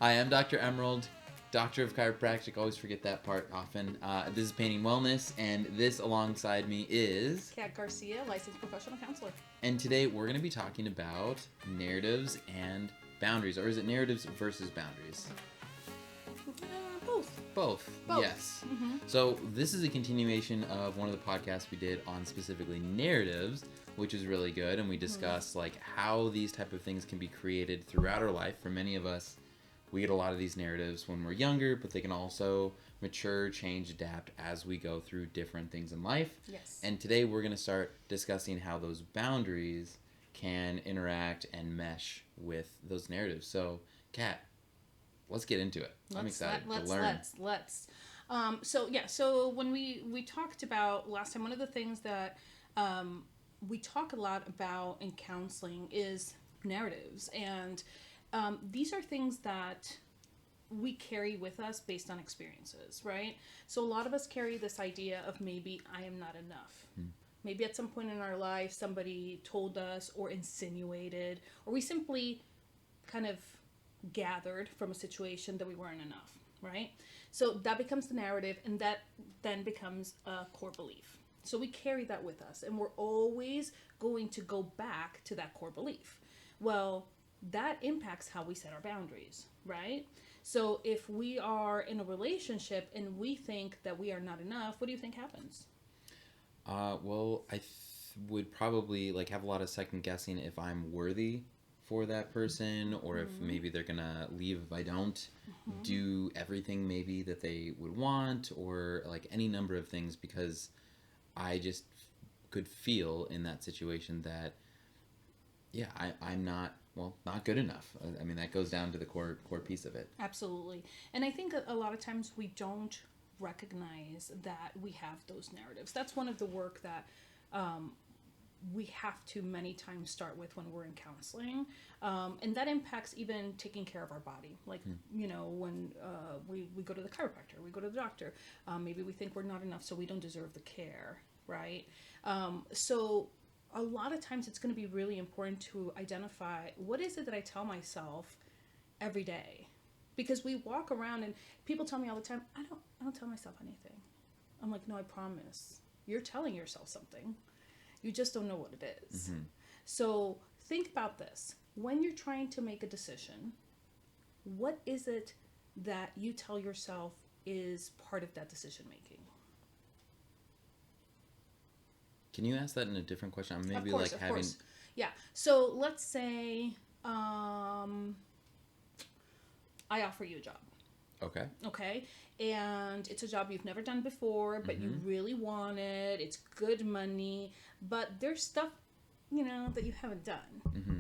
Hi, I'm Dr. Emerald, Doctor of Chiropractic. Always forget that part often. This is Painting Wellness, and this alongside me is... Katherine Garcia, licensed professional counselor. And today we're going to be talking about narratives and boundaries. Or is it narratives versus boundaries? Both. Yes. Mm-hmm. So this is a continuation of one of the podcasts we did on specifically narratives, which is really good. And we discussed like how these type of things can be created throughout our life. For many of us, we get a lot of these narratives when we're younger, but they can also mature, change, adapt as we go through different things in life. Yes. And today we're going to start discussing how those boundaries can interact and mesh with those narratives. So, Kat, let's get into it. I'm excited to learn. So when we talked about last time, one of the things that we talk a lot about in counseling is narratives. And these are things that we carry with us based on experiences, right? So a lot of us carry this idea of maybe I am not enough. Maybe at some point in our life, somebody told us or insinuated, or we simply kind of gathered from a situation that we weren't enough, right? So that becomes the narrative, and that then becomes a core belief. So we carry that with us, and we're always going to go back to that core belief. Well, that impacts how we set our boundaries, right? So if we are in a relationship and we think that we are not enough, what do you think happens? Well, I would probably like have a lot of second guessing if I'm worthy for that person, or if maybe they're gonna leave if I don't do everything maybe that they would want, or like any number of things, because I just could feel in that situation that I'm not good enough. I mean, that goes down to the core piece of it. Absolutely. And I think a lot of times we don't recognize that we have those narratives. That's one of the work that we have to many times start with when we're in counseling. And that impacts even taking care of our body. Like, you know, when we go to the chiropractor, we go to the doctor, maybe we think we're not enough, so we don't deserve the care, right? So a lot of times it's going to be really important to identify what is it that I tell myself every day. Because we walk around and people tell me all the time, I don't tell myself anything. I'm like, no, I promise. You're telling yourself something. You just don't know what it is. So think about this. When you're trying to make a decision, what is it that you tell yourself is part of that decision making? Can you ask that in a different question? Maybe of course. Yeah. So let's say I offer you a job. Okay. And it's a job you've never done before, but you really want it. It's good money, but there's stuff, you know, that you haven't done.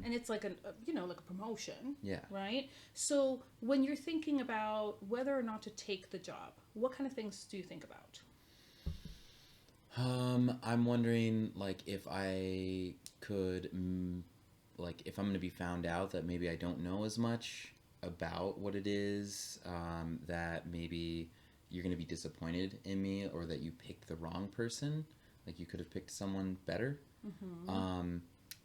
And it's like like a promotion. Yeah. Right? So when you're thinking about whether or not to take the job, what kind of things do you think about? I'm wondering, like, if I could, if I'm going to be found out that maybe I don't know as much about what it is, that maybe you're going to be disappointed in me, or that you picked the wrong person, like you could have picked someone better.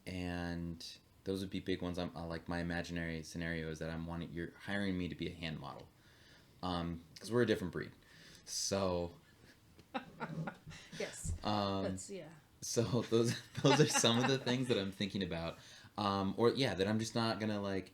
And those would be big ones. I'm like, my imaginary scenario is that you're hiring me to be a hand model, because we're a different breed. So yes. So those are some of the things that I'm thinking about, that I'm just not gonna like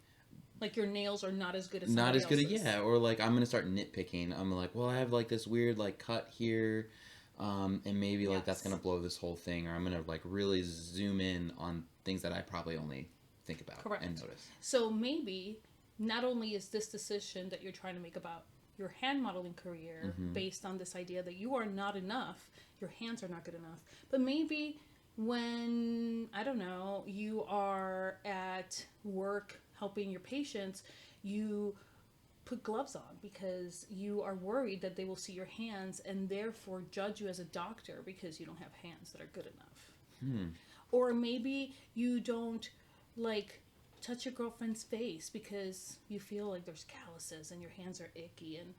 your nails are not as good as somebody else's. Or like I'm gonna start nitpicking. I'm like, well, I have like this weird like cut here, and maybe like that's gonna blow this whole thing, or I'm gonna like really zoom in on things that I probably only think about. Correct. And notice. So maybe not only is this decision that you're trying to make about your hand modeling career based on this idea that you are not enough, your hands are not good enough, but maybe when, I don't know, you are at work helping your patients, you put gloves on because you are worried that they will see your hands and therefore judge you as a doctor because you don't have hands that are good enough. Or maybe you don't touch your girlfriend's face because you feel like there's calluses and your hands are icky, and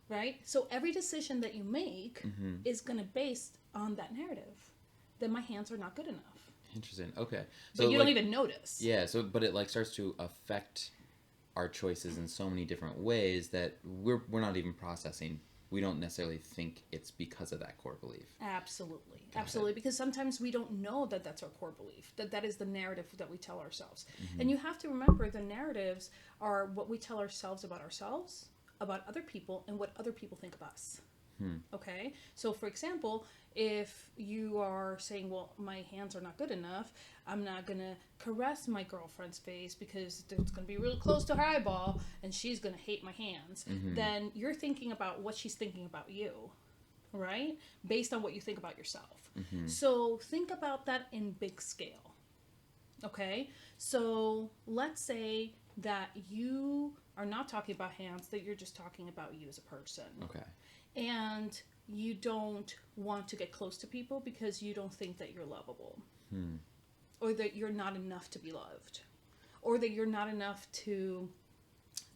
right? So every decision that you make is going to based on that narrative that my hands are not good enough. Interesting. Okay. So but you don't even notice. Yeah. So, but it like starts to affect our choices in so many different ways that we're not even processing. We don't necessarily think it's because of that core belief. Absolutely. Got Absolutely. it. Because sometimes we don't know that that's our core belief, that that is the narrative that we tell ourselves. Mm-hmm. And you have to remember the narratives are what we tell ourselves, about other people, and what other people think of us. Okay? So, for example, if you are saying, well, my hands are not good enough, I'm not going to caress my girlfriend's face because it's going to be really close to her eyeball and she's going to hate my hands, then you're thinking about what she's thinking about you, right? Based on what you think about yourself. So, think about that in big scale. Okay? So, let's say that you are not talking about hands, that you're just talking about you as a person. Okay. And you don't want to get close to people because you don't think that you're lovable, or that you're not enough to be loved, or that you're not enough to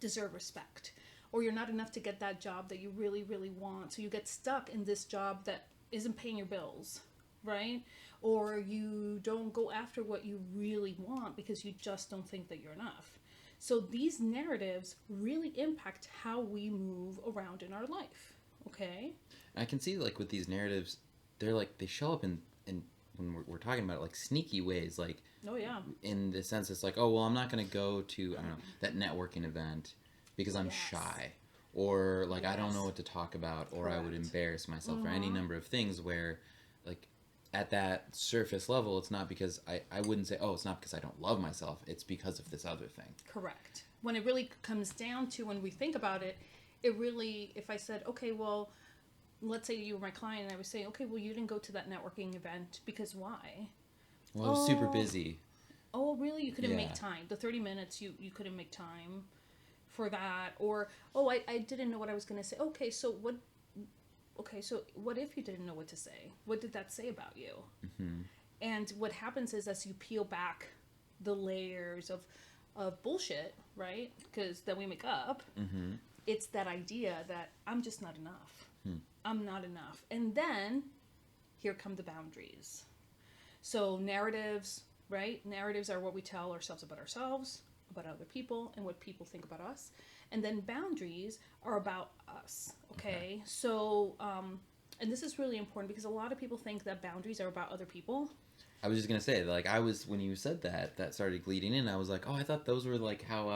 deserve respect, or you're not enough to get that job that you really, really want. So you get stuck in this job that isn't paying your bills, right? Or you don't go after what you really want because you just don't think that you're enough. So these narratives really impact how we move around in our life. Okay. I can see like with these narratives, they show up in when we're talking about it, like sneaky ways, like Oh yeah. in the sense it's like, oh well, I'm not going to go to, I don't know, that networking event because I'm Yes. shy, or like I don't Yes. know what to talk about, or I would Correct. embarrass myself, or any number of things where like at that surface level it's not because I wouldn't say, oh, it's not because I don't love myself, it's because of this other thing. Correct. When it really comes down to, when we think about it, it really, if I said, okay, well, let's say you were my client and I was saying, okay, well, you didn't go to that networking event because why? Well, I was super Oh. busy. Oh, really? You couldn't Yeah. make time. The 30 minutes, you couldn't make time for that. Or, oh, I didn't know what I was going to say. Okay, so what if you didn't know what to say? What did that say about you? And what happens is, as you peel back the layers of bullshit, right? Because that we make up, it's that idea that I'm just not enough. I'm not enough. And then here come the boundaries. So narratives, right? Narratives are what we tell ourselves, about other people, and what people think about us. And then boundaries are about us. Okay. So, and this is really important because a lot of people think that boundaries are about other people. I was just gonna say, like, when you said that started bleeding in. I was like, oh, I thought those were like how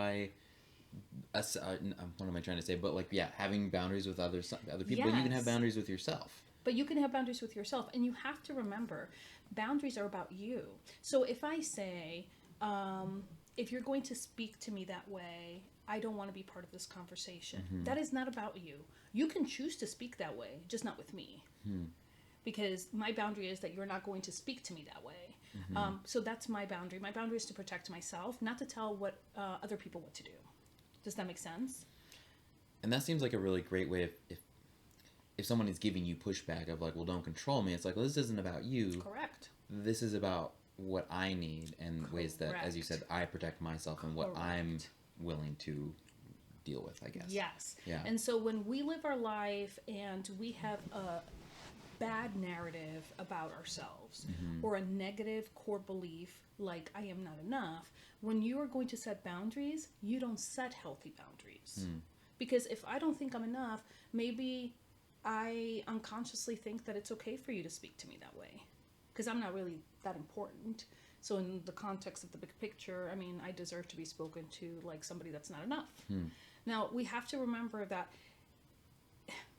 what am I trying to say? But like, yeah, having boundaries with other people. But you can have Yes. boundaries with yourself. But you can have boundaries with yourself, and you have to remember, boundaries are about you. So if I say, if you're going to speak to me that way, I don't want to be part of this conversation. That is not about you. You can choose to speak that way, just not with me. Because my boundary is that you're not going to speak to me that way. So that's my boundary. My boundary is to protect myself, not to tell other people what to do. Does that make sense? And that seems like a really great way of, if someone is giving you pushback of like, well, don't control me. It's like, well, this isn't about you. Correct. This is about what I need and ways that, as you said, I protect myself and what I'm willing to deal with, I guess. Yes. Yeah. And so when we live our life and we have a bad narrative about ourselves, or a negative core belief like I am not enough, when you are going to set boundaries, you don't set healthy boundaries. Because if I don't think I'm enough, maybe I unconsciously think that it's okay for you to speak to me that way, because I'm not really that important. So in the context of the big picture, I mean, I deserve to be spoken to like somebody that's not enough. Now, we have to remember that,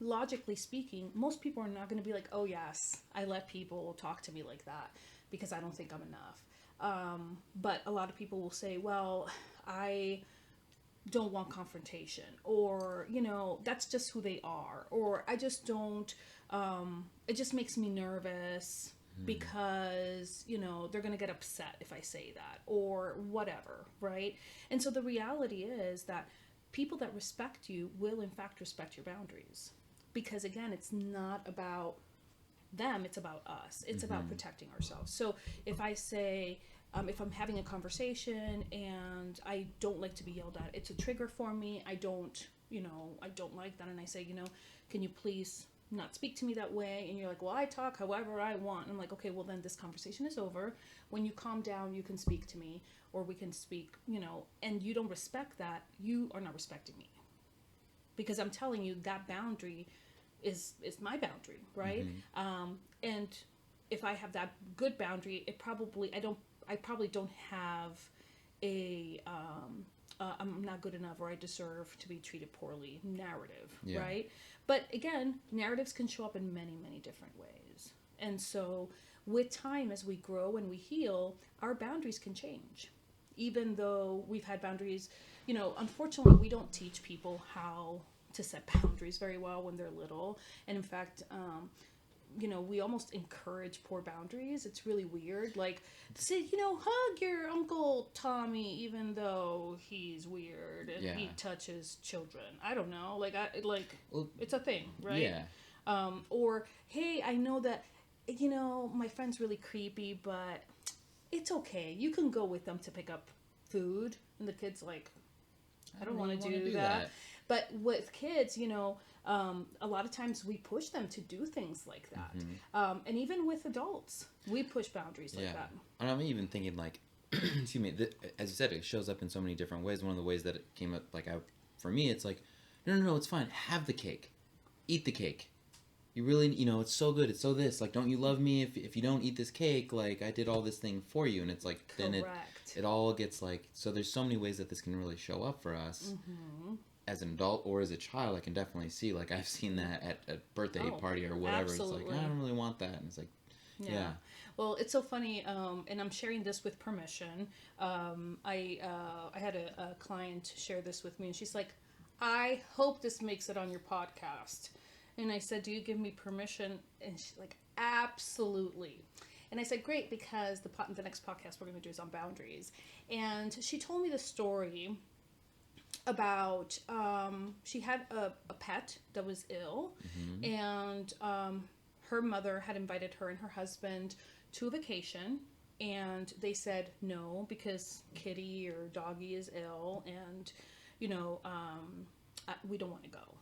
logically speaking, most people are not going to be like, oh yes, I let people talk to me like that because I don't think I'm enough. But a lot of people will say, well, I don't want confrontation, or, that's just who they are, or I just don't, it just makes me nervous because, they're going to get upset if I say that, or whatever, right? And so the reality is that people that respect you will in fact respect your boundaries, because again, it's not about them, it's about us. It's about protecting ourselves. So if I say, if I'm having a conversation and I don't like to be yelled at, it's a trigger for me. I don't like that. And I say, can you please not speak to me that way. And you're like, well, I talk however I want. And I'm like, okay, well, then this conversation is over. When you calm down, you can speak to me, or we can speak, and you don't respect that, you are not respecting me. Because I'm telling you that boundary is my boundary, right? And if I have that good boundary, I probably don't have a I'm not good enough, or I deserve to be treated poorly narrative, right? But again, narratives can show up in many, many different ways. And so with time, as we grow and we heal, our boundaries can change. Even though we've had boundaries, unfortunately, we don't teach people how to set boundaries very well when they're little. And in fact, we almost encourage poor boundaries. It's really weird. Like, say, hug your Uncle Tommy, even though he's weird and he touches children. I don't know. Well, it's a thing, right? Yeah. Or, hey, I know that, my friend's really creepy, but it's okay. You can go with them to pick up food. And the kid's like, I don't want to do that. But with kids, a lot of times we push them to do things like that. And even with adults, we push boundaries like that. And I'm even thinking, like, excuse me, as you said, it shows up in so many different ways. One of the ways that it came up, for me, it's like, no, it's fine. Have the cake. Eat the cake. You really, it's so good. It's so this. Like, don't you love me if you don't eat this cake? Like, I did all this thing for you. And it's like, Correct. then it all gets like, so there's so many ways that this can really show up for us. As an adult or as a child. I can definitely see, like, I've seen that at a birthday party or whatever. Absolutely. It's like, I don't really want that. And it's like, yeah. Well, it's so funny, and I'm sharing this with permission. I had a client share this with me, and she's like, I hope this makes it on your podcast. And I said, do you give me permission? And she's like, absolutely. And I said, great, because the next podcast we're going to do is on boundaries. And she told me the story about she had a pet that was ill, and her mother had invited her and her husband to a vacation, and they said no because kitty or doggy is ill, and we don't want to go,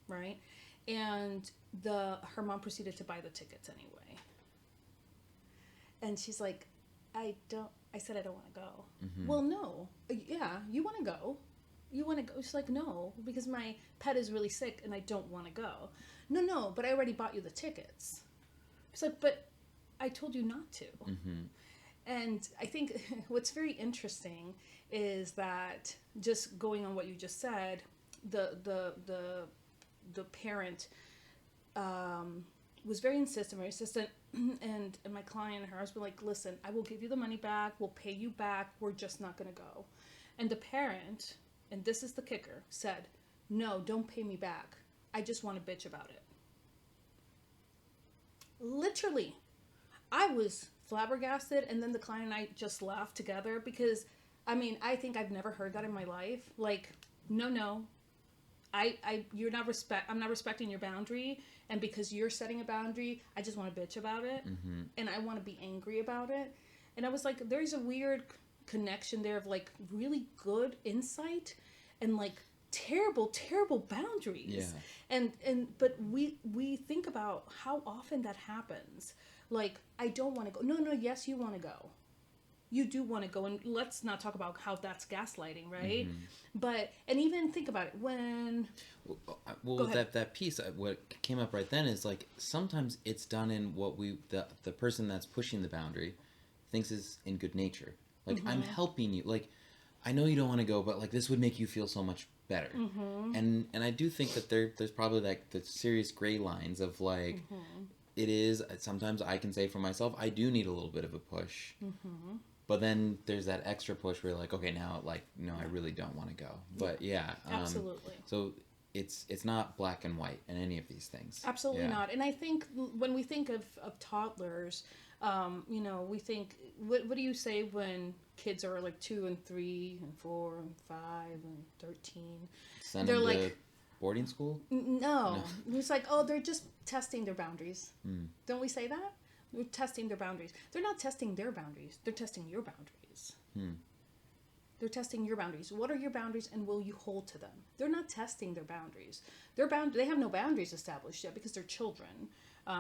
right? And her mom proceeded to buy the tickets anyway, and she's like, I said I don't want to go. Well, no, yeah, you want to go. You want to go? She's like, no, because my pet is really sick and I don't want to go. No, but I already bought you the tickets. She's like, but I told you not to. And I think what's very interesting is that, just going on what you just said, the parent was very insistent, and my client and her husband were like, listen, I will give you the money back, we'll pay you back, we're just not going to go. And the parent, and this is the kicker, said, no, don't pay me back. I just want to bitch about it. Literally. I was flabbergasted, and then the client and I just laughed together because, I think I've never heard that in my life. Like, no. I'm not respecting your boundary, and because you're setting a boundary, I just want to bitch about it, and I want to be angry about it. And I was like, there's a weird connection there of like really good insight and like terrible boundaries. But we think about how often that happens. Like, I don't want to go. No, yes, you want to go. You do want to go, and let's not talk about how that's gaslighting, right? But, and even think about it when that piece, what came up right then is like, sometimes it's done in what the person that's pushing the boundary thinks is in good nature. Like, I'm helping you. Like, I know you don't want to go, but like, this would make you feel so much better. And I do think that there's probably like the serious gray lines of like, it is, sometimes I can say for myself, I do need a little bit of a push. But then there's that extra push where you're like, okay, now, like, no, I really don't want to go. But yeah. Absolutely. So it's not black and white in any of these things. Absolutely not. And I think when we think of toddlers, we think, what do you say when kids are like 2 and 3 and 4 and 5 and 13? Send them to boarding school? No. It's like, oh, they're just testing their boundaries. Don't we say that? They're testing their boundaries. They're not testing their boundaries. They're testing your boundaries. They're testing your boundaries. What are your boundaries, and will you hold to them? They're not testing their boundaries. They have no boundaries established yet because they're children,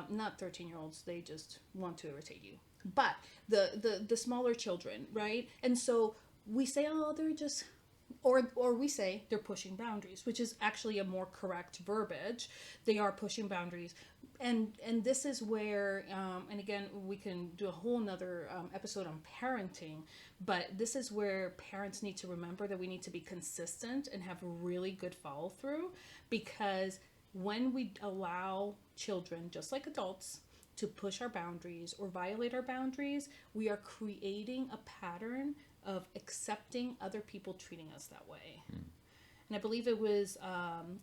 not 13-year-olds. They just want to irritate you. But the smaller children, right? And so we say, oh, they're just, or we say they're pushing boundaries, which is actually a more correct verbiage. They are pushing boundaries, and this is where, and again, we can do a whole nother episode on parenting, but this is where parents need to remember that we need to be consistent and have really good follow through, because when we allow children, just like adults, to push our boundaries or violate our boundaries, we are creating a pattern of accepting other people treating us that way. And I believe it was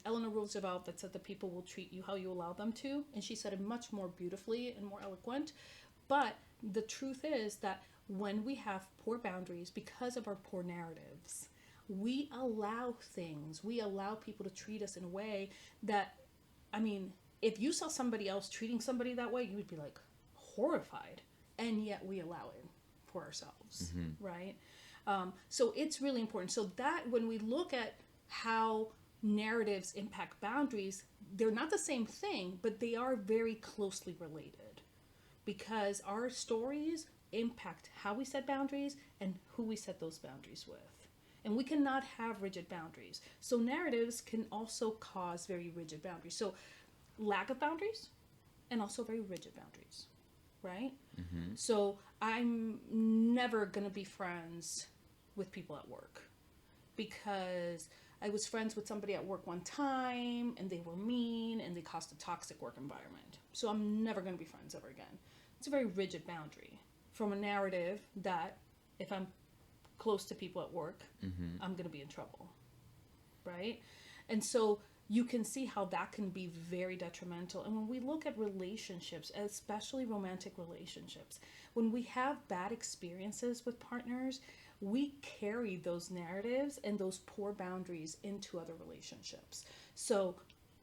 Eleanor Roosevelt that said that people will treat you how you allow them to. And she said it much more beautifully and more eloquent. But the truth is that when we have poor boundaries because of our poor narratives, we allow people to treat us in a way that, I mean, if you saw somebody else treating somebody that way, you would be like horrified. And yet we allow it for ourselves, right? So it's really important. So that when we look at how narratives impact boundaries, they're not the same thing, but they are very closely related, because our stories impact how we set boundaries and who we set those boundaries with. And we cannot have rigid boundaries. So narratives can also cause very rigid boundaries. So lack of boundaries and also very rigid boundaries, right? So I'm never going to be friends with people at work, because I was friends with somebody at work one time and they were mean and they caused a toxic work environment. So I'm never going to be friends ever again. It's a very rigid boundary from a narrative that if I'm close to people at work, I'm going to be in trouble, right? And so you can see how that can be very detrimental. And when we look at relationships, especially romantic relationships, when we have bad experiences with partners, we carry those narratives and those poor boundaries into other relationships. So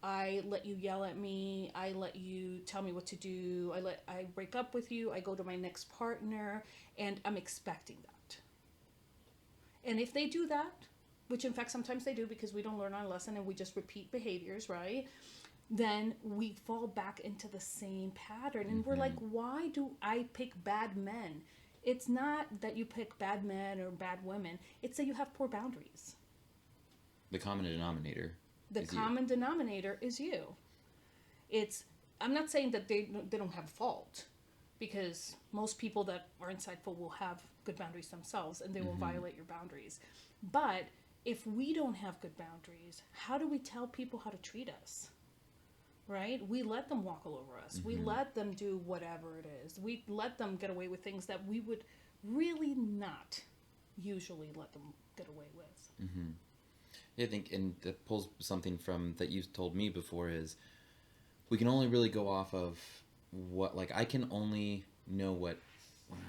I let you yell at me, I let you tell me what to do, I break up with you, I go to my next partner, and I'm expecting that. And if they do that, which in fact sometimes they do because we don't learn our lesson and we just repeat behaviors, right? Then we fall back into the same pattern. And we're like, why do I pick bad men? It's not that you pick bad men or bad women. It's that you have poor boundaries. The common denominator. The common denominator is you. I'm not saying that they don't have fault, because most people that are insightful will have good boundaries themselves and they will violate your boundaries. But if we don't have good boundaries, how do we tell people how to treat us? Right? We let them walk all over us. We let them do whatever it is. We let them get away with things that we would really not usually let them get away with. Yeah, I think, and that pulls something from that you've told me before, is we can only really go off of what, like, I can only know what,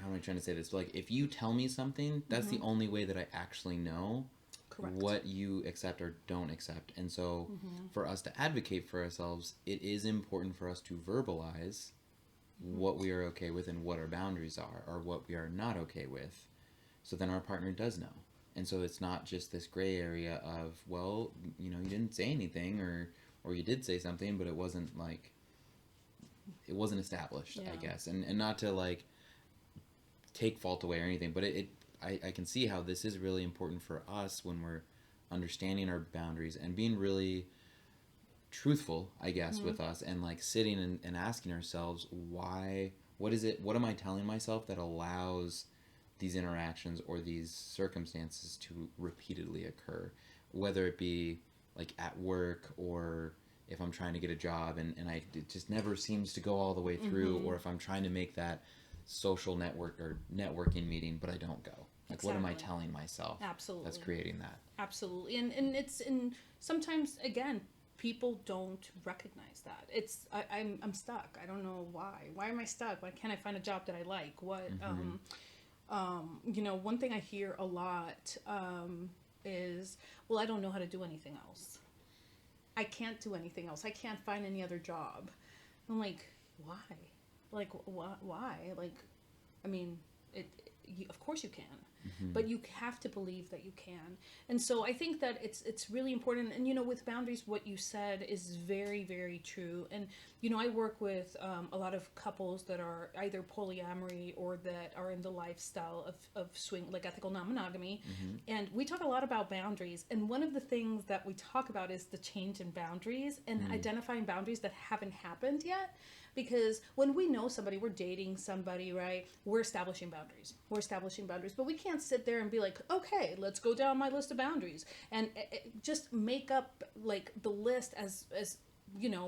how am I trying to say this? Like, if you tell me something, that's the only way that I actually know what you accept or don't accept. And so for us to advocate for ourselves, it is important for us to verbalize what we are okay with and what our boundaries are, or what we are not okay with, so then our partner does know. And so it's not just this gray area of, well, you know, you didn't say anything, or you did say something, but it wasn't like, it wasn't established, I guess. And not to like take fault away or anything, but I can see how this is really important for us when we're understanding our boundaries and being really truthful, I guess, with us, and like sitting and asking ourselves, what am I telling myself that allows these interactions or these circumstances to repeatedly occur, whether it be like at work, or if I'm trying to get a job and it just never seems to go all the way through, or if I'm trying to make that social network or networking meeting, but I don't go. Like, what am I telling myself? Absolutely. That's creating that. Absolutely. And sometimes, again, people don't recognize that. I'm stuck. I don't know why. Why am I stuck? Why can't I find a job that I like? What, you know, one thing I hear a lot is, well, I don't know how to do anything else. I can't do anything else. I can't find any other job. I'm like, why? Like, why? Like, I mean, of course you can. Mm-hmm. but you have to believe that you can. And so I think that it's really important. And with boundaries, what you said is very, very true. And I work with a lot of couples that are either polyamory or that are in the lifestyle of swing, like ethical non-monogamy. Mm-hmm. And we talk a lot about boundaries. And one of the things that we talk about is the change in boundaries and Mm. identifying boundaries that haven't happened yet. Because when we know somebody, we're dating somebody, right? We're establishing boundaries. We're establishing boundaries. But we can't sit there and be like, okay, let's go down my list of boundaries and just make up like the list as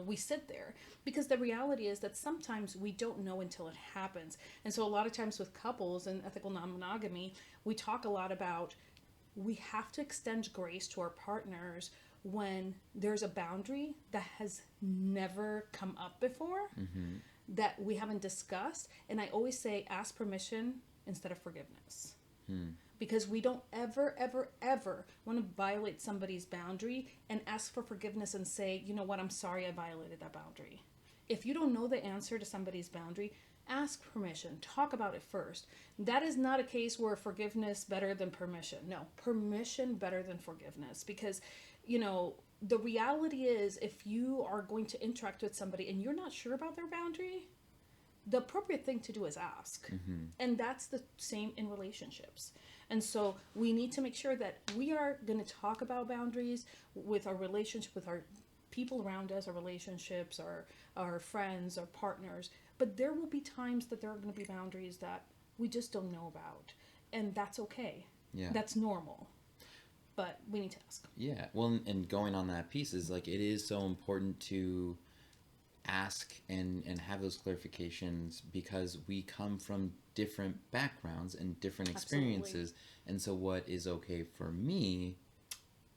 we sit there, because the reality is that sometimes we don't know until it happens. And so a lot of times with couples and ethical non-monogamy, we talk a lot about we have to extend grace to our partners when there's a boundary that has never come up before, Mm-hmm. that we haven't discussed. And I always say ask permission instead of forgiveness, Mm. because we don't ever, ever, ever want to violate somebody's boundary and ask for forgiveness and say, you know what, I'm sorry I violated that boundary. If you don't know the answer to somebody's boundary, ask permission. Talk about it first. That is not a case where forgiveness better than permission. No, permission better than forgiveness. Because, the reality is if you are going to interact with somebody and you're not sure about their boundary, the appropriate thing to do is ask. Mm-hmm. And that's the same in relationships. And so we need to make sure that we are going to talk about boundaries with our relationship, with our people around us, our relationships, our friends, our partners. But there will be times that there are going to be boundaries that we just don't know about. And that's okay. Yeah. That's normal. But we need to ask. Yeah. Well, and going on that piece is like, it is so important to ask and have those clarifications, because we come from different backgrounds and different experiences. Absolutely. And so what is okay for me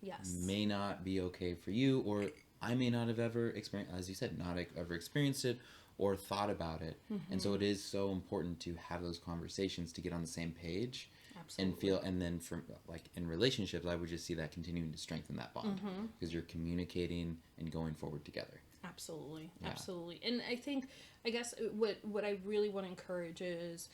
Yes. may not be okay for you, or I may not have ever experienced, as you said, not ever experienced it or thought about it. Mm-hmm. And so it is so important to have those conversations to get on the same page. Absolutely. And feel, and then from like in relationships, I would just see that continuing to strengthen that bond, Mm-hmm. because you're communicating and going forward together. Absolutely. Yeah. Absolutely. And I guess what I really want to encourage is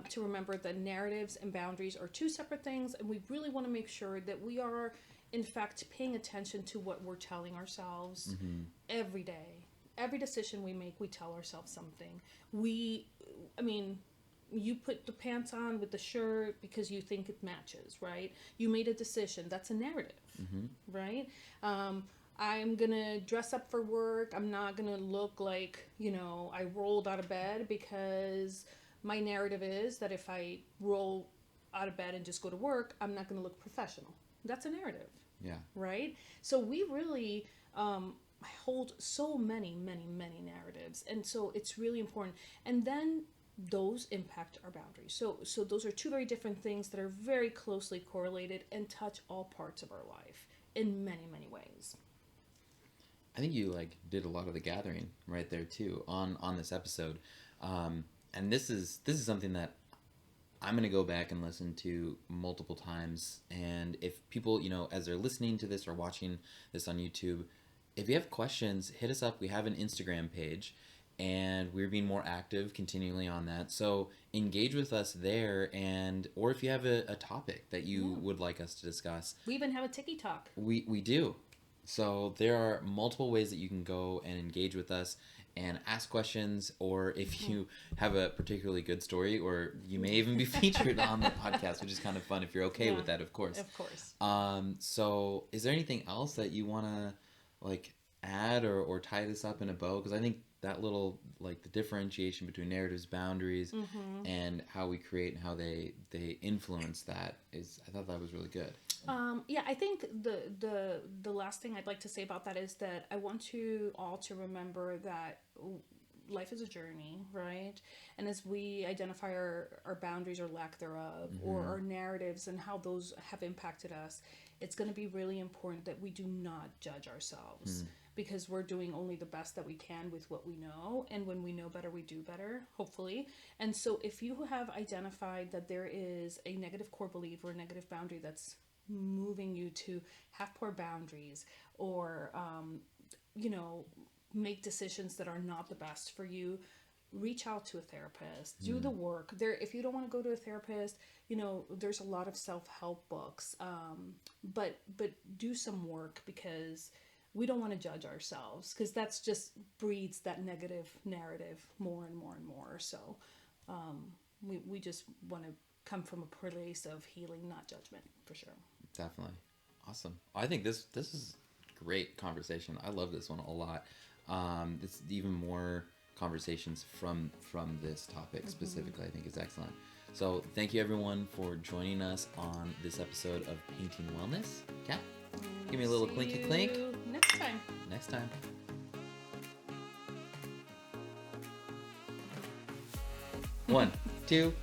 to remember that narratives and boundaries are two separate things, and we really want to make sure that we are in fact paying attention to what we're telling ourselves Mm-hmm. every day. Every decision we make, we tell ourselves something. You put the pants on with the shirt because you think it matches, right? You made a decision. That's a narrative, Mm-hmm. right? I'm gonna dress up for work. I'm not gonna look like, I rolled out of bed, because my narrative is that if I roll out of bed and just go to work, I'm not gonna look professional. That's a narrative. Yeah. Right? So we really hold so many, many, many narratives. And so it's really important. And then those impact our boundaries. So those are two very different things that are very closely correlated and touch all parts of our life in many, many ways. I think you like did a lot of the gathering right there too on this episode, and this is something that I'm gonna go back and listen to multiple times. And if people, as they're listening to this or watching this on YouTube, if you have questions, hit us up. We have an Instagram page, and we're being more active continually on that. So engage with us there, or if you have a topic that you would like us to discuss. We even have a Tiki Talk. We do. So there are multiple ways that you can go and engage with us and ask questions, or if you have a particularly good story, or you may even be featured on the podcast, which is kind of fun if you're okay with that, of course. Of course. So is there anything else that you want to like add or tie this up in a bow? Because I think that little, like the differentiation between narratives, boundaries, and how we create and how they influence that I thought that was really good. I think the last thing I'd like to say about that is that I want you all to remember that life is a journey, right? And as we identify our boundaries or lack thereof, or our narratives and how those have impacted us, it's going to be really important that we do not judge ourselves, because we're doing only the best that we can with what we know. And when we know better, we do better, hopefully. And so if you have identified that there is a negative core belief or a negative boundary that's moving you to have poor boundaries, or make decisions that are not the best for you, reach out to a therapist, do the work there. If you don't want to go to a therapist, there's a lot of self-help books, but do some work, because we don't want to judge ourselves, because that's just breeds that negative narrative more and more and more. So we just want to come from a place of healing, not judgment, for sure. Definitely. Awesome. I think this is great conversation. I love this one a lot. It's even more conversations from this topic specifically, I think is excellent. So thank you everyone for joining us on this episode of Painting Wellness. Kat, give me a little clinky clink. Next time. One, two.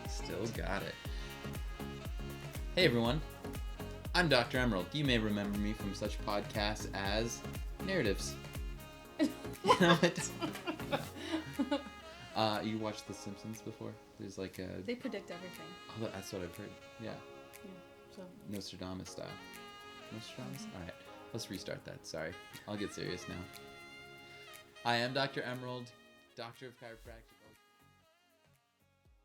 Still got it. Hey everyone, I'm Dr. Emerald. You may remember me from such podcasts as Narratives. You watched The Simpsons before? There's like a... They predict everything. Oh, that's what I've heard. Yeah. So Nostradamus style. Nostradamus? Alright, let's restart that. Sorry. I'll get serious now. I am Dr. Emerald, Doctor of Chiropractic.